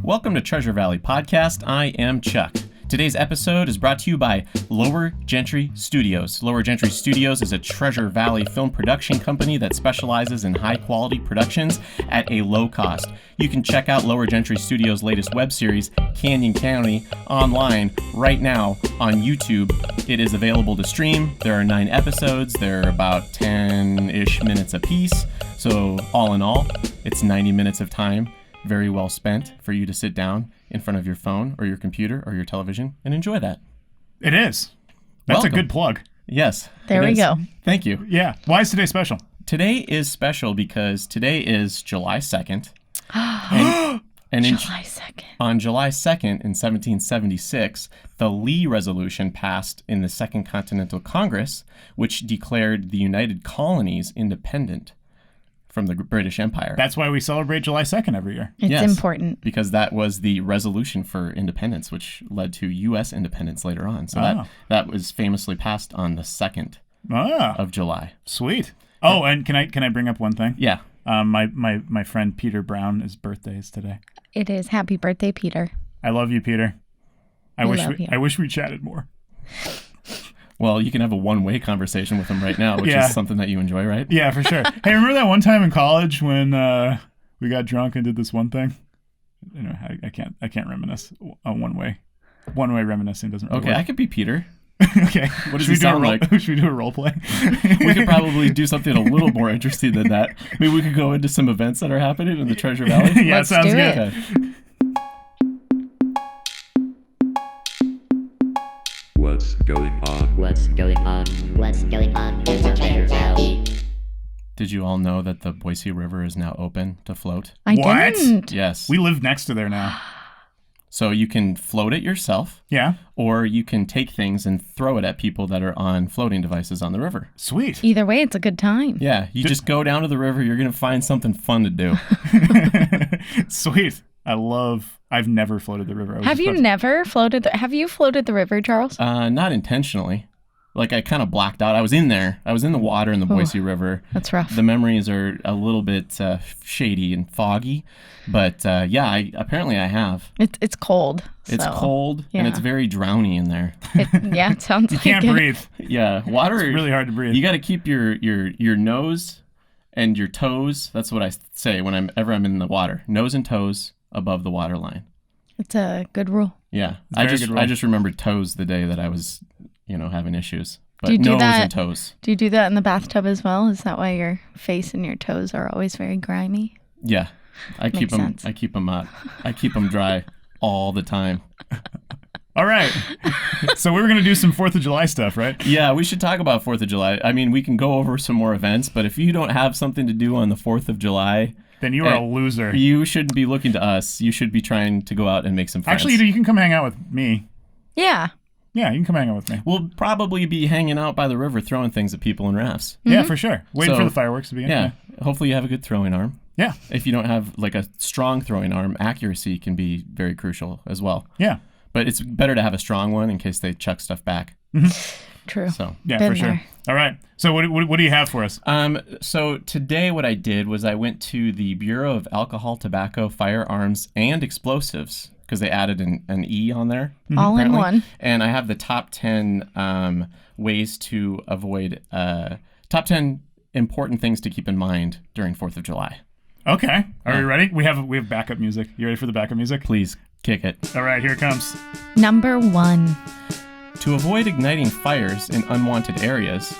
Welcome to Treasure Valley Podcast. I am Chuck. Today's episode is brought to you by LowerGentry Studios. LowerGentry Studios is a Treasure Valley film production company that specializes in high-quality productions at a low cost. You can check out LowerGentry Studios' latest web series, Canyon County, online right now on YouTube. It is available to stream. There are 9 episodes. They're about 10-ish minutes apiece. So all in all, it's 90 minutes of time, very well spent for you to sit down in front of your phone or your computer or your television and enjoy that. It is. That's Welcome. A good plug. Yes. There we go. Thank you. Yeah. Why is today special? Today is special because today is July 2nd. and July 2nd. On July 2nd in 1776, the Lee Resolution passed in the Second Continental Congress, which declared the United Colonies independent from the British Empire. That's why we celebrate July 2nd every year. It's Yes, important. because that was the resolution for independence, which led to U.S. independence later on. So that was famously passed on the 2nd of July. Sweet. Oh, and can I bring up one thing? Yeah. My friend Peter Brown, his birthday is today. It is. Happy birthday, Peter. I love you, Peter. I love you. wish we chatted more. Well, you can have a one-way conversation with him right now, which Yeah. is something that you enjoy, right? Yeah, for sure. Hey, remember that one time in college when we got drunk and did this one thing? You know, I can't reminisce on one way. One way reminiscing doesn't really Okay, work. I could be Peter. Okay. What does he sound like? Should we do a role play? We could probably do something a little more interesting than that. Maybe we could go into some events that are happening in the Treasure Valley. Yeah, Let's sounds do good. it. Okay. What's going on? What's going on? What's going on in the Treasure Valley? Did you all know that the Boise River is now open to float? I What? didn't. Yes. We live next to there now. So you can float it yourself, Yeah. or you can take things and throw it at people that are on floating devices on the river. Sweet. Either way, it's a good time. Yeah, you just go down to the river. You're going to find something fun to do. Sweet. I've never floated the river. Have you never floated? Have you floated the river, Charles? Not intentionally. Like, I kind of blacked out. I was in there. I was in the water in the Boise River. That's rough. The memories are a little bit shady and foggy. But, yeah, apparently I have. It's cold. It's so, cold, and yeah. it's very drowny in there. Yeah, it sounds You like can't it. breathe. Yeah, water. It's really hard to breathe. You got to keep your nose and your toes. That's what I say whenever I'm in the water. Nose and toes above the water line. It's a good rule. Yeah, a very good rule. I just remembered toes the day that I was, having issues. But Do you do nose that? and toes. Do you do that in the bathtub as well? Is that why your face and your toes are always very grimy? Yeah, I keep Makes them. sense. I keep them out. I keep them dry all the time. All right. So we were going to do some 4th of July stuff, right? Yeah, we should talk about 4th of July. I mean, we can go over some more events, but if you don't have something to do on the 4th of July, Then you are a loser. you shouldn't be looking to us. You should be trying to go out and make some friends. Actually, you can come hang out with me. Yeah. Yeah, you can come hang out with me. We'll probably be hanging out by the river throwing things at people in rafts. Yeah, for sure. Waiting So, for the fireworks to begin. Yeah. Hopefully you have a good throwing arm. Yeah. If you don't have like a strong throwing arm, accuracy can be very crucial as well. Yeah. But it's better to have a strong one in case they chuck stuff back. True. So, Yeah, Been for sure. there. All right. So what do you have for us? so today what I did was I went to the Bureau of Alcohol, Tobacco, Firearms, and Explosives because they added an E on there. All in apparently. one. And I have the top 10 ways to avoid, top 10 important things to keep in mind during 4th of July. Okay. Are we ready? We have backup music. You ready for the backup music? Please kick it. All right, here it comes. Number 1. To avoid igniting fires in unwanted areas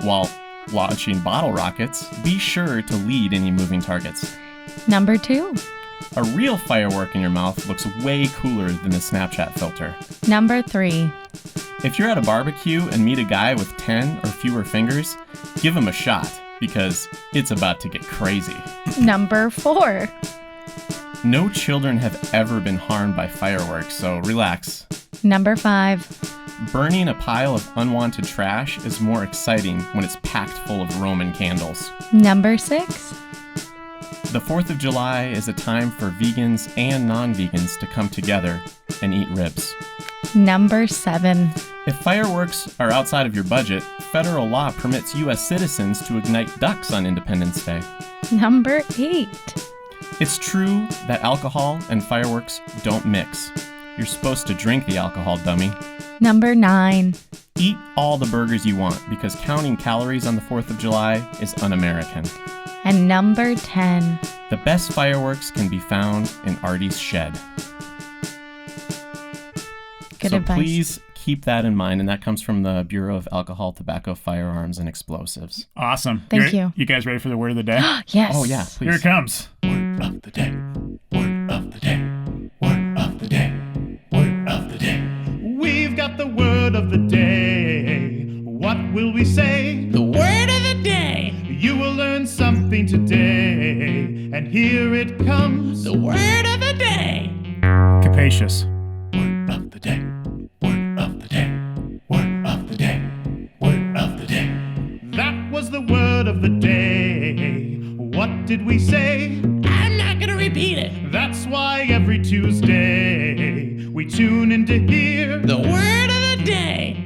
while launching bottle rockets, be sure to lead any moving targets. Number 2. A real firework in your mouth looks way cooler than the Snapchat filter. Number 3. If you're at a barbecue and meet a guy with 10 or fewer fingers, give him a shot because it's about to get crazy. Number 4. No children have ever been harmed by fireworks, so relax. Number 5. Burning a pile of unwanted trash is more exciting when it's packed full of Roman candles. Number 6. The 4th of July is a time for vegans and non-vegans to come together and eat ribs. Number 7. If fireworks are outside of your budget, federal law permits U.S. citizens to ignite ducks on Independence Day. Number 8. It's true that alcohol and fireworks don't mix. You're supposed to drink the alcohol, dummy. Number 9. Eat all the burgers you want because counting calories on the 4th of July is un-American. And number 10. The best fireworks can be found in Artie's shed. Good So advice. please keep that in mind, and that comes from the Bureau of Alcohol, Tobacco, Firearms, and Explosives. Awesome. Thank you. You guys ready for the word of the day? Yes. Oh, yeah, Here please. it comes. Word of the day. Word of the day. Word of the day. Word of the day. We've got the word of the day. What will we say? The word of the day. You will learn something today. And here it comes. The word of the day. Capacious. Word of the day. Word of the day. Word of the day. Word of the day. That was the word of the day. What did we say? I'm not gonna repeat it. That's why every Tuesday we tune in to hear the word of the day.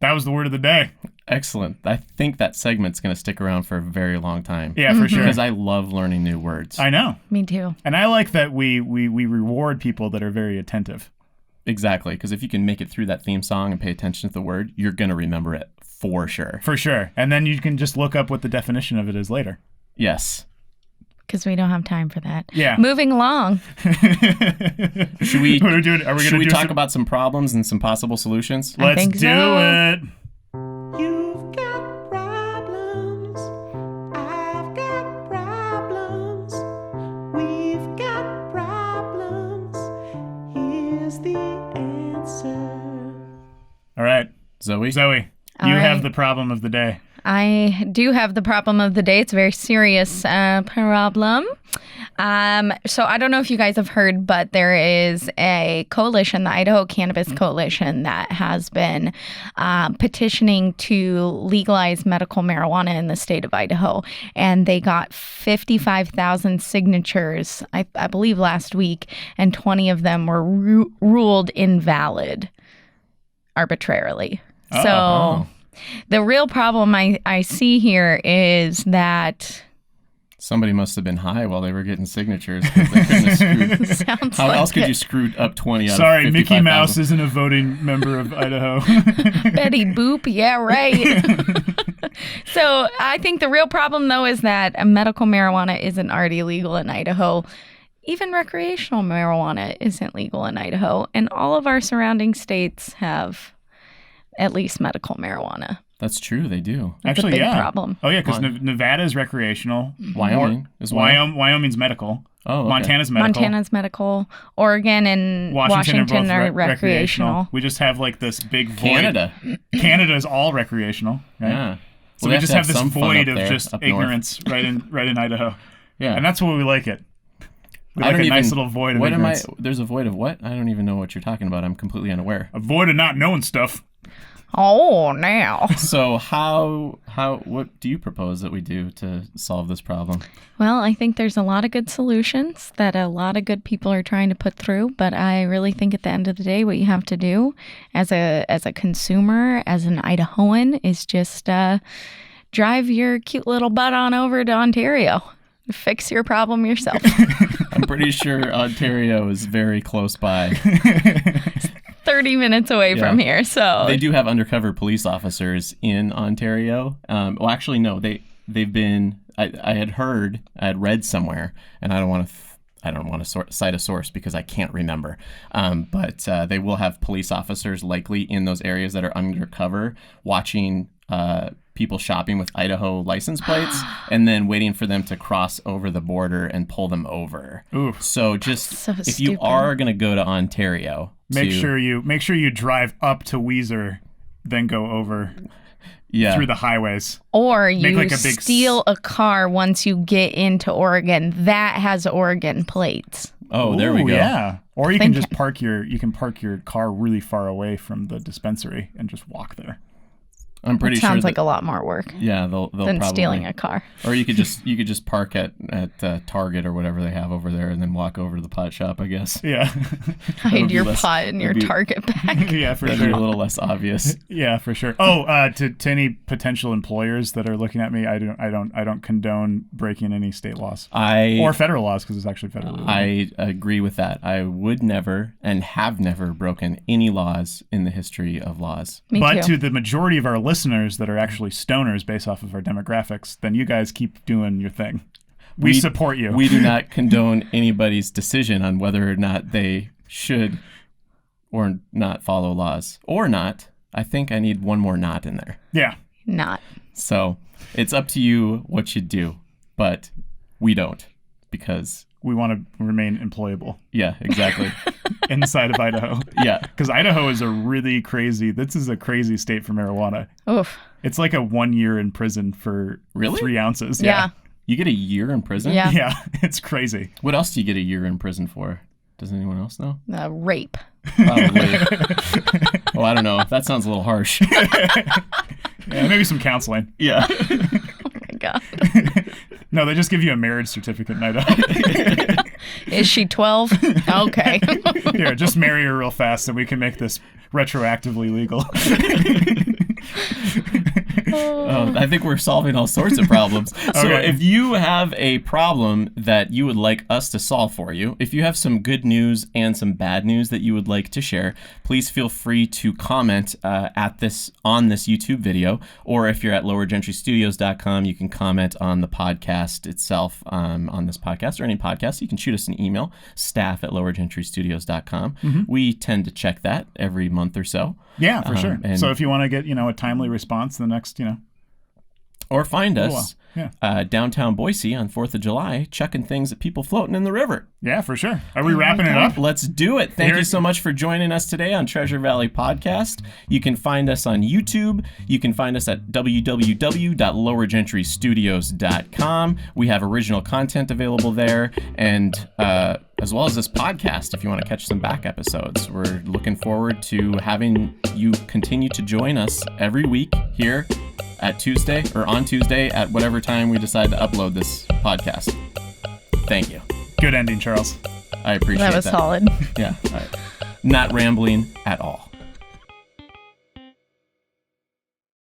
That was the word of the day. Excellent. I think that segment's going to stick around for a very long time. Yeah, for sure. Because I love learning new words. I know. Me too. And I like that we reward people that are very attentive. Exactly. Because if you can make it through that theme song and pay attention to the word, you're going to remember it for sure. For sure. And then you can just look up what the definition of it is later. Yes. Because we don't have time for that. Yeah. Moving along. Should we, What are we doing? Are we should gonna we do talk some- about some problems and some possible solutions? I Let's think do so. it. You've got problems. I've got problems. We've got problems. Here's the answer. All right. Zoe? Zoe, All you have right. the problem of the day. I do have the problem of the day. It's a very serious problem. So I don't know if you guys have heard, but there is a coalition, the Idaho Cannabis Coalition, that has been petitioning to legalize medical marijuana in the state of Idaho. And they got 55,000 signatures, I believe, last week, and 20 of them were ruled invalid arbitrarily. So the real problem I see here is that Somebody must have been high while they were getting signatures. 'Cause they couldn't have screwed. sounds How like else could it. you screw up 20 out Sorry, of 55,000? Mickey Mouse isn't a voting member of Idaho. Betty Boop, yeah, right. So I think the real problem, though, is that medical marijuana isn't already legal in Idaho. Even recreational marijuana isn't legal in Idaho. And all of our surrounding states have at least medical marijuana. That's true, they do. That's a big problem. Oh, yeah, because Nevada is recreational. Wyoming is one. Wyoming's medical. Oh, okay. Montana's medical. Montana's medical. Oregon and Washington are are recreational. We just have like this big void. Canada. Canada is all recreational. Right? Yeah. So Well, we they just to have this some fun void up of there, just up north. ignorance right in Idaho. Yeah. And that's why we like it. We I like don't a nice even- little void of what ignorance. There's a void of what? I don't even know what you're talking about. I'm completely unaware. A void of not knowing stuff. Oh, now. So what do you propose that we do to solve this problem? Well, I think there's a lot of good solutions that a lot of good people are trying to put through, but I really think at the end of the day, what you have to do as a consumer, as an Idahoan, is just drive your cute little butt on over to Ontario. Fix your problem yourself. I'm pretty sure Ontario is very close by. 30 minutes away from here, so They do have undercover police officers in Ontario. Well, actually, no. They've been. I had read somewhere, and I don't want to cite a source because I can't remember. But they will have police officers likely in those areas that are undercover, watching people shopping with Idaho license plates, and then waiting for them to cross over the border and pull them over. Oof. So just So if you stupid. are going to go to Ontario, Make sure you drive up to Weiser, then go over through the highways. or you like a big steal a car once you get into Oregon that has Oregon plates. Oh, there we Ooh, go. Yeah. Or you can Think- just park your car really far away from the dispensary and just walk there. I'm pretty It sure sounds that, like a lot more work yeah, they'll than probably, stealing a car. Or you could just park at Target or whatever they have over there, and then walk over to the pot shop, I guess. Yeah. Hide be your less- pot in your that'd be- Target bag. Yeah, for That'd be sure. a little less obvious. Yeah, for sure. Oh, to any potential employers that are looking at me, I don't condone breaking any state laws or federal laws because it's actually federally legal. I agree with that. I would never and have never broken any laws in the history of laws. Me But too. to the majority of our listeners that are actually stoners based off of our demographics, then you guys keep doing your thing. We support you. We do not condone anybody's decision on whether or not they should or not follow laws. Or not. I think I need one more not in there. Yeah. Not. So it's up to you what you do. But we don't. Because, We want to remain employable yeah, exactly. inside of Idaho. Yeah. Because Idaho is this is a crazy state for marijuana. Oof. It's like a 1 year in prison for Really? 3 ounces. Yeah. You get a year in prison? Yeah. Yeah, it's crazy. What else do you get a year in prison for? Does anyone else know? Rape. Probably. Oh, I don't know. That sounds a little harsh. Yeah, maybe some counseling. Yeah. Oh my God. No, they just give you a marriage certificate in Idaho. Is she 12? Okay. Here, just marry her real fast so we can make this retroactively legal. Oh, I think we're solving all sorts of problems. So Okay. if you have a problem that you would like us to solve for you, if you have some good news and some bad news that you would like to share, please feel free to comment on this YouTube video. Or if you're at LowerGentryStudios.com, you can comment on the podcast itself, on this podcast or any podcast. You can shoot us an email, staff@LowerGentryStudios.com. We tend to check that every month or so. Yeah, for sure. and- So if you want to get, a timely response the next, Or find Cool. us Yeah. downtown Boise on 4th of July, checking things at people floating in the river. Yeah, for sure. Are we wrapping it up? Let's do it. Thank Here- you so much for joining us today on Treasure Valley Podcast. You can find us on YouTube. You can find us at www.lowergentrystudios.com. We have original content available there, and as well as this podcast if you want to catch some back episodes. We're looking forward to having you continue to join us every week here at Tuesday or on Tuesday at whatever time we decide to upload this podcast. Thank you. Good ending, Charles. I appreciate That was solid. Yeah. Not rambling at all.